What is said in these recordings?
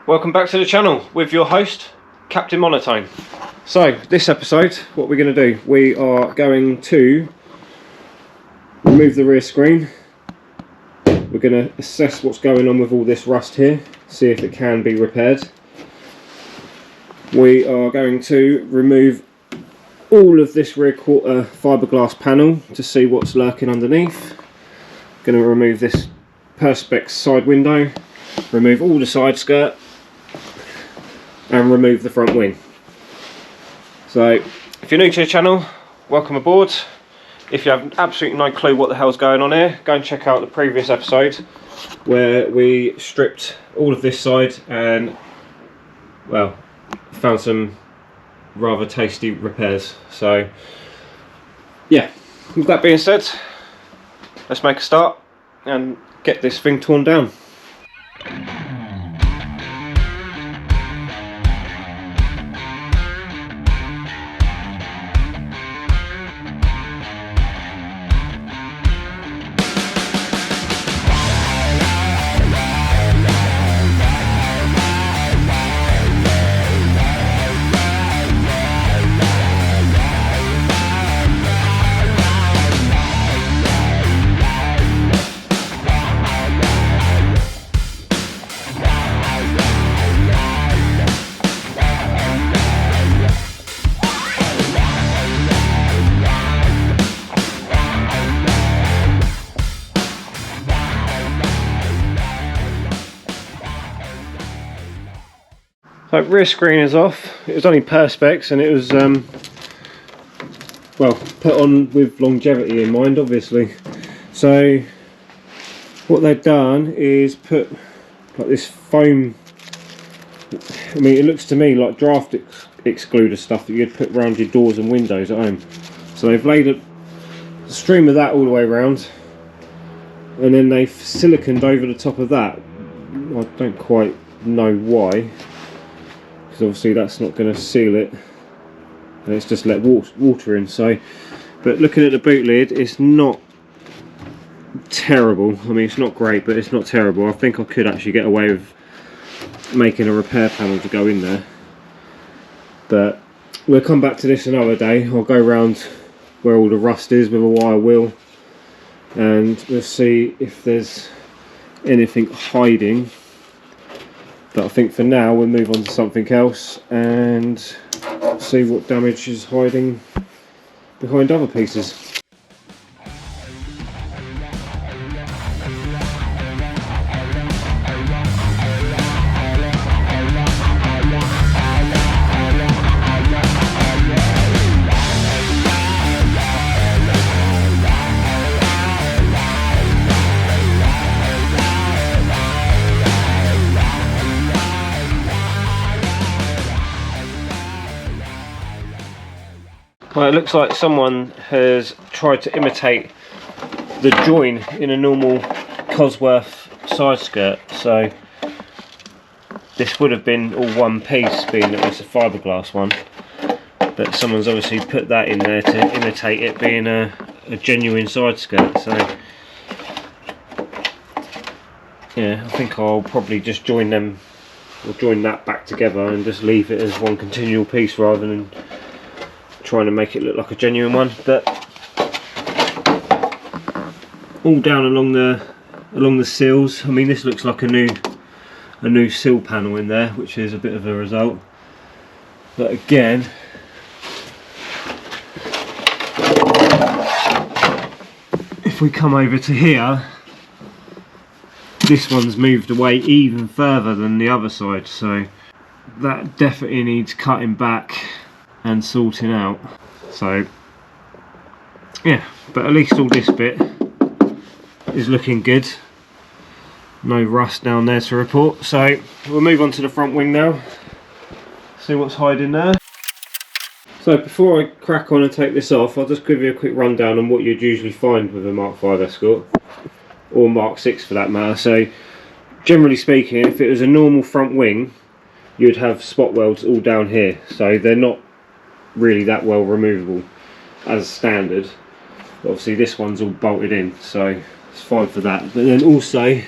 Welcome back to the channel with your host, Captain Monotone. So, this episode, what we're going to do, we are going to remove the rear screen. We're going to assess what's going on with all this rust here, see if it can be repaired. We are going to remove all of this rear quarter fiberglass panel to see what's lurking underneath. Going to remove this Perspex side window, remove all the side skirt, and remove the front wing. So, if you're new to the channel, welcome aboard. If you have absolutely no clue what the hell's going on here, go and check out the previous episode where we stripped all of this side and, well, found some rather tasty repairs. So, yeah, with that being said, let's make a start and get this thing torn down. So rear screen is off. It was only Perspex and it was well, put on with longevity in mind, obviously. So what they've done is put like this foam, I mean it looks to me like draft excluder stuff that you'd put around your doors and windows at home. So they've laid a stream of that all the way around and then they've siliconed over the top of that. I don't quite know why, because obviously that's not going to seal it and it's just let water in. So, but looking at the boot lid, it's not terrible. I mean, it's not great, but it's not terrible. I think I could actually get away with making a repair panel to go in there, but we'll come back to this another day. I'll go around where all the rust is with a wire wheel and we'll see if there's anything hiding. But I think for now we'll move on to something else and see what damage is hiding behind other pieces. Well, it looks like someone has tried to imitate the join in a normal Cosworth side skirt. So this would have been all one piece, being that it's a fiberglass one. But someone's obviously put that in there to imitate it being a genuine side skirt. So yeah, I think I'll probably just join them, or join that back together and just leave it as one continual piece rather than trying to make it look like a genuine one. But all down along the seals, I mean this looks like a new seal panel in there, which is a bit of a result. But again, if we come over to here, this one's moved away even further than the other side, so that definitely needs cutting back and sorting out. So yeah, but at least all this bit is looking good. No rust down there to report. So we'll move on to the front wing now, see what's hiding there. So before I crack on and take this off, I'll just give you a quick rundown on what you'd usually find with a Mark V Escort, or Mark VI for that matter. So generally speaking, if it was a normal front wing, you'd have spot welds all down here, so they're not really that well removable as standard. Obviously this one's all bolted in, so it's fine for that. But then also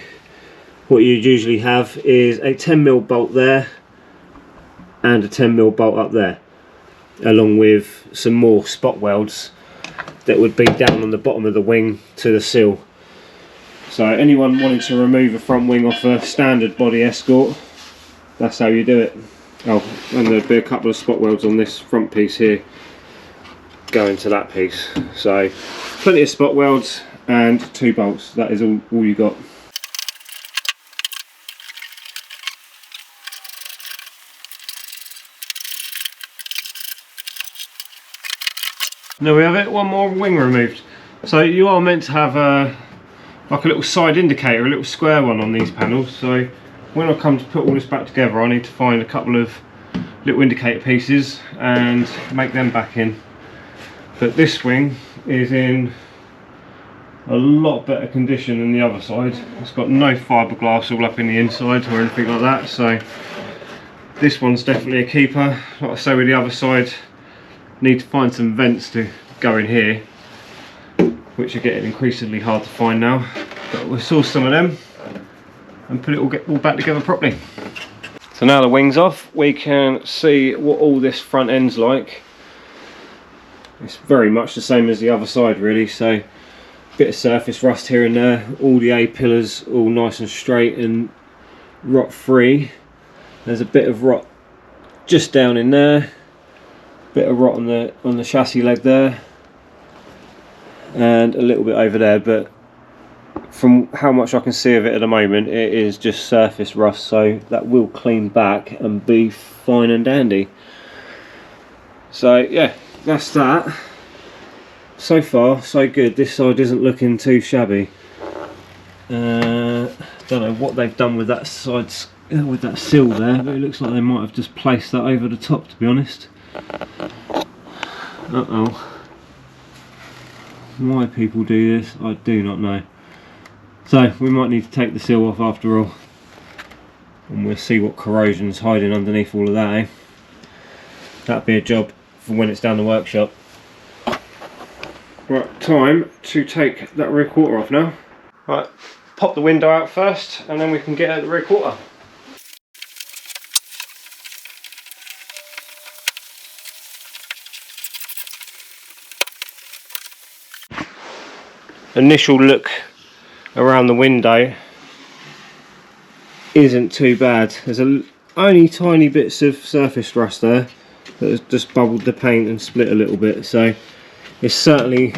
what you'd usually have is a 10mm bolt there and a 10mm bolt up there, along with some more spot welds that would be down on the bottom of the wing to the sill. So anyone wanting to remove a front wing off a standard body Escort, that's how you do it. Oh, and there'd be a couple of spot welds on this front piece here going to that piece. So plenty of spot welds and 2 bolts. That is all you got. There we have it, one more wing removed. So you are meant to have like a little side indicator, a little square one on these panels. So when I come to put all this back together, I need to find a couple of little indicator pieces and make them back in. But this wing is in a lot better condition than the other side. It's got no fiberglass all up in the inside or anything like that, so this one's definitely a keeper. Like I say, with the other side, need to find some vents to go in here, which are getting increasingly hard to find now, but we'll source some of them and put it all back together properly. So now the wing's off, we can see what all this front end's like. It's very much the same as the other side really, so bit of surface rust here and there, all the A pillars all nice and straight and rot free. There's a bit of rot just down in there, bit of rot on the chassis leg there, and a little bit over there, but from how much I can see of it at the moment, it is just surface rust, so that will clean back and be fine and dandy. So yeah, that's that. So far so good. This side isn't looking too shabby. Don't know what they've done with that side, with that sill there, but it looks like they might have just placed that over the top, to be honest. Why people do this, I do not know. So we might need to take the sill off after all, and we'll see what corrosion's hiding underneath all of that, eh? That'd be a job for when it's down the workshop. Right, time to take that rear quarter off now. Right, pop the window out first and then we can get at the rear quarter. Initial look around the window isn't too bad. There's only tiny bits of surface rust there that has just bubbled the paint and split a little bit, so it's certainly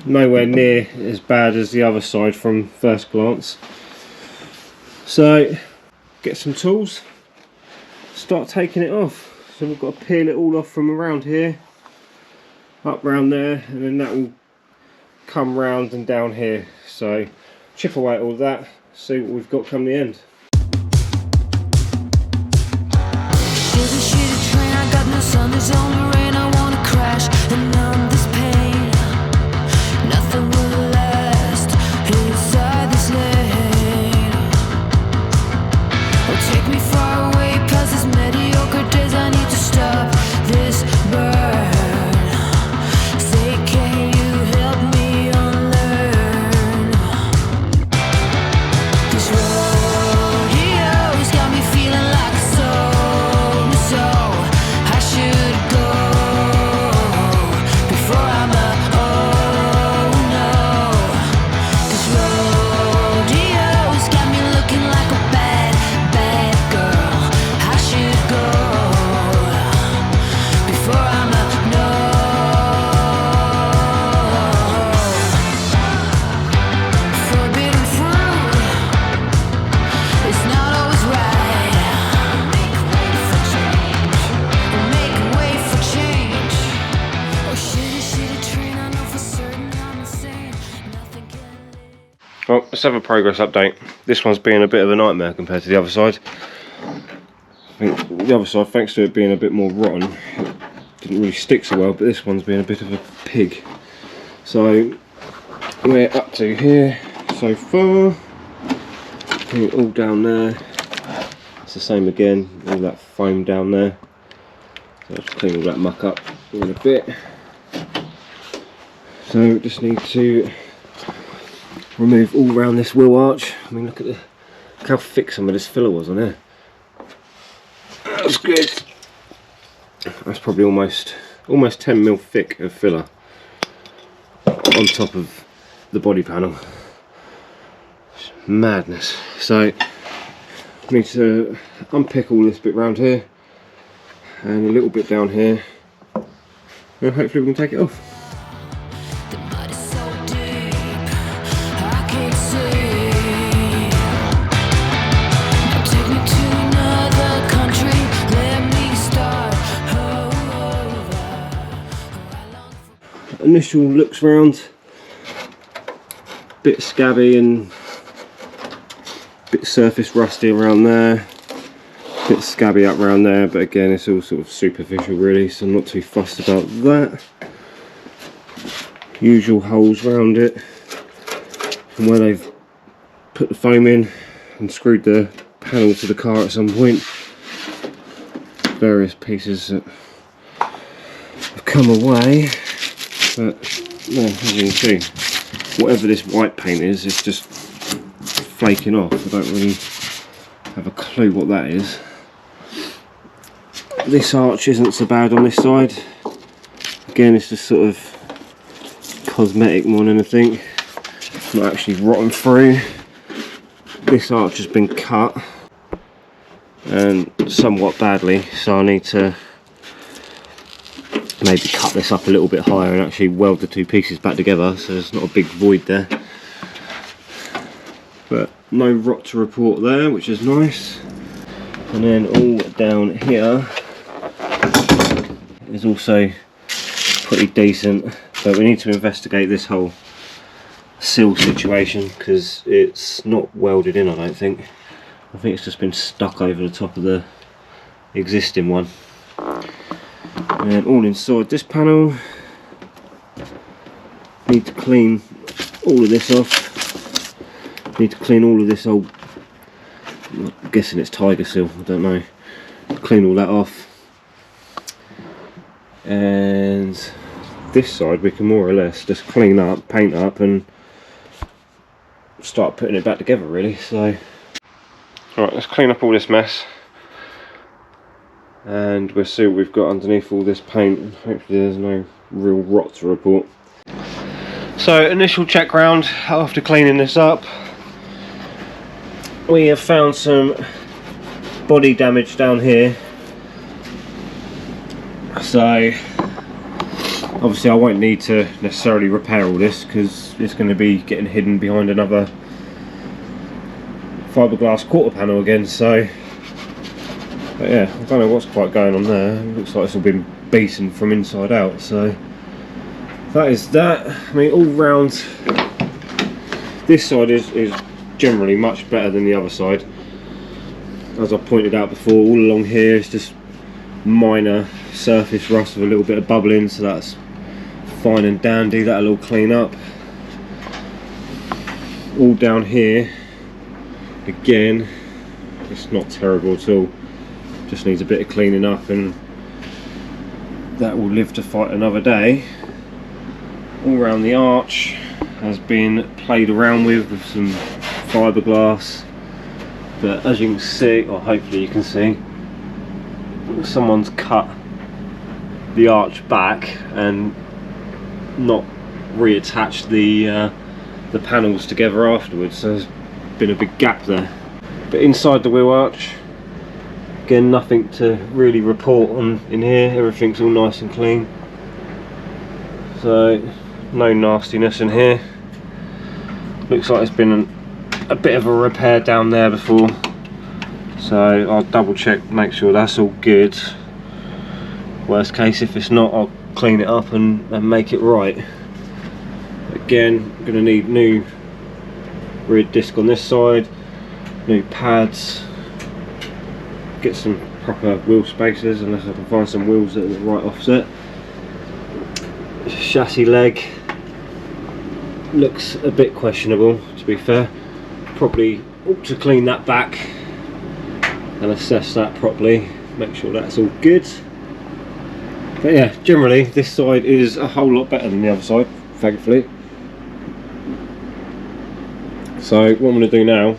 nowhere near as bad as the other side from first glance. So get some tools, start taking it off. So we've got to peel it all off from around here, up round there, and then that will come round and down here. So chip away at all that, see what we've got come the end. Well, let's have a progress update. This one's been a bit of a nightmare compared to the other side. I think the other side, thanks to it being a bit more rotten, it didn't really stick so well, but this one's been a bit of a pig. So we're up to here so far. Put it all down there. It's the same again, all that foam down there. So I'll just clean all that muck up in a bit. So just need to remove all around this wheel arch. I mean, look how thick some of this filler was on there. That's good. That's probably almost 10mm thick of filler on top of the body panel. It's madness. So I need to unpick all this bit round here and a little bit down here, and hopefully we can take it off. Initial looks round, bit scabby and bit surface rusty around there, bit scabby up around there, but again it's all sort of superficial really, so I'm not too fussed about that. Usual holes around it from where they've put the foam in and screwed the panel to the car at some point. Various pieces that have come away, but yeah, as you can see, whatever this white paint is, it's just flaking off. I don't really have a clue what that is. This arch isn't so bad on this side. Again, it's just sort of cosmetic more than anything. It's not actually rotten through. This arch has been cut and somewhat badly, so I need to maybe cut this up a little bit higher and actually weld the two pieces back together so there's not a big void there. But no rot to report there, which is nice. And then all down here is also pretty decent, but we need to investigate this whole seal situation because it's not welded in, I don't think. I think it's just been stuck over the top of the existing one. And all inside this panel, need to clean all of this off. Need to clean all of this old, I'm guessing it's tiger seal, I don't know. Clean all that off. And this side we can more or less just clean up, paint up and start putting it back together really. So alright, let's clean up all this mess and we'll see what we've got underneath all this paint. Hopefully there's no real rot to report. So initial check round after cleaning this up, we have found some body damage down here. So obviously I won't need to necessarily repair all this because it's going to be getting hidden behind another fiberglass quarter panel again. So but yeah, I don't know what's quite going on there. It looks like it's all been beaten from inside out. So that is that. I mean, all round this side is generally much better than the other side. As I pointed out before, all along here is just minor surface rust with a little bit of bubbling, so that's fine and dandy. That'll all clean up. All down here, again, it's not terrible at all. Just needs a bit of cleaning up and that will live to fight another day. All around the arch has been played around with some fiberglass, but as you can see, or hopefully you can see, someone's cut the arch back and not reattached the panels together afterwards, so there's been a big gap there. But inside the wheel arch, again, nothing to really report on in here. Everything's all nice and clean, so no nastiness in here. Looks like it's been a bit of a repair down there before, so I'll double check, make sure that's all good. Worst case, if it's not, I'll clean it up and make it right. Again, I'm going to need new rear disc on this side, new pads, get some proper wheel spacers unless I can find some wheels that are the right offset. Chassis leg looks a bit questionable, to be fair. Probably ought to clean that back and assess that properly, make sure that's all good. But yeah, generally this side is a whole lot better than the other side, thankfully. So what I'm going to do now,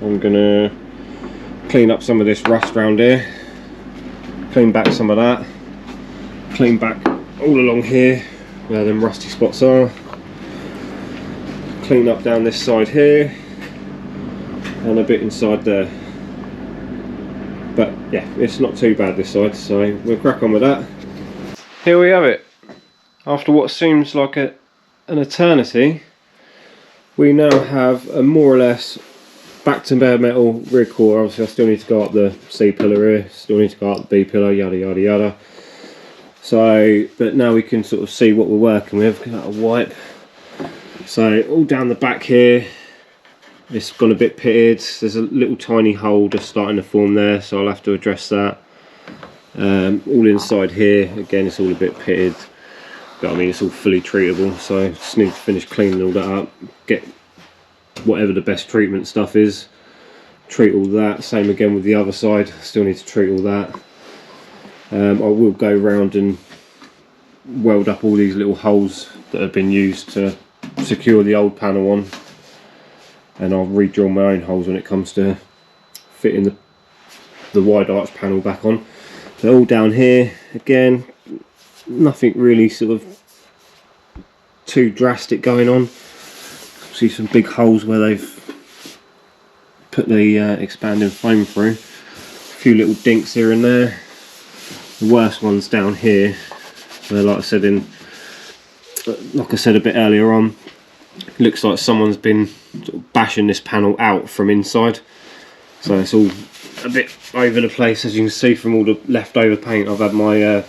I'm going to clean up some of this rust around here, clean back some of that, clean back all along here where them rusty spots are, clean up down this side here and a bit inside there. But yeah, it's not too bad this side, so we'll crack on with that. Here we have it. After what seems like an eternity, we now have a more or less back to bare metal rear quarter. Obviously I still need to go up the C pillar here, still need to go up the B pillar, yada yada yada. So, but now we can sort of see what we're working with. Get out a wipe. So all down the back here, it's gone a bit pitted. There's a little tiny hole just starting to form there, so I'll have to address that. All inside here, again, it's all a bit pitted, but I mean it's all fully treatable, so I just need to finish cleaning all that up, get whatever the best treatment stuff is, treat all that. Same again with the other side, still need to treat all that. I will go round and weld up all these little holes that have been used to secure the old panel on, and I'll re-drill my own holes when it comes to fitting the wide arch panel back on. They're all down here, again, nothing really sort of too drastic going on. See some big holes where they've put the expanding foam through. A few little dinks here and there. The worst one's down here, where like I said a bit earlier on, it looks like someone's been sort of bashing this panel out from inside. So it's all a bit over the place, as you can see from all the leftover paint. I've had my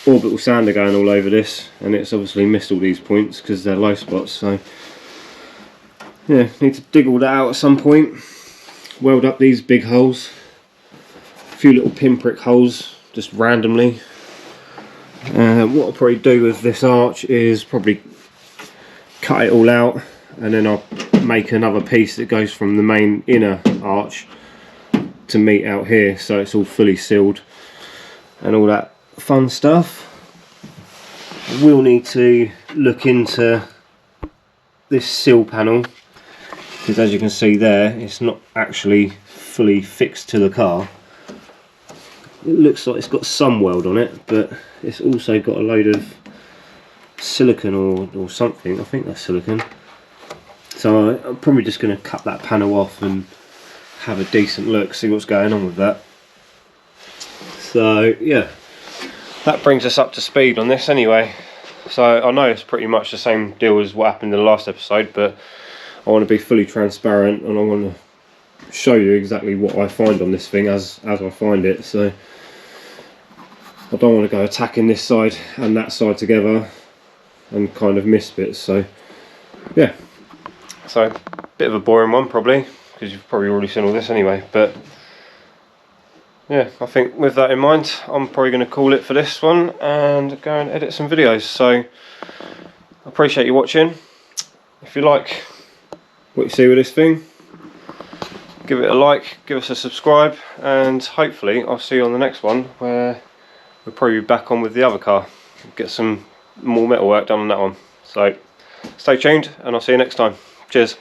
Orbital sander going all over this, and it's obviously missed all these points because they're low spots. So yeah, need to dig all that out at some point, weld up these big holes, a few little pinprick holes just randomly. What I'll probably do with this arch is probably cut it all out, and then I'll make another piece that goes from the main inner arch to meet out here, so it's all fully sealed and all that fun stuff. We'll need to look into this sill panel, because as you can see there, it's not actually fully fixed to the car. It looks like it's got some weld on it, but it's also got a load of silicone or something. I think that's silicone. So I'm probably just going to cut that panel off and have a decent look, see what's going on with that. So yeah, that brings us up to speed on this anyway. So I know it's pretty much the same deal as what happened in the last episode, but I want to be fully transparent and I want to show you exactly what I find on this thing as I find it. So I don't want to go attacking this side and that side together and kind of miss bits. So yeah, so a bit of a boring one probably, because you've probably already seen all this anyway, but yeah, I think with that in mind, I'm probably going to call it for this one and go and edit some videos. So I appreciate you watching. If you like what you see with this thing, give it a like, give us a subscribe, and hopefully I'll see you on the next one, where we'll probably be back on with the other car, get some more metal work done on that one. So stay tuned and I'll see you next time. Cheers.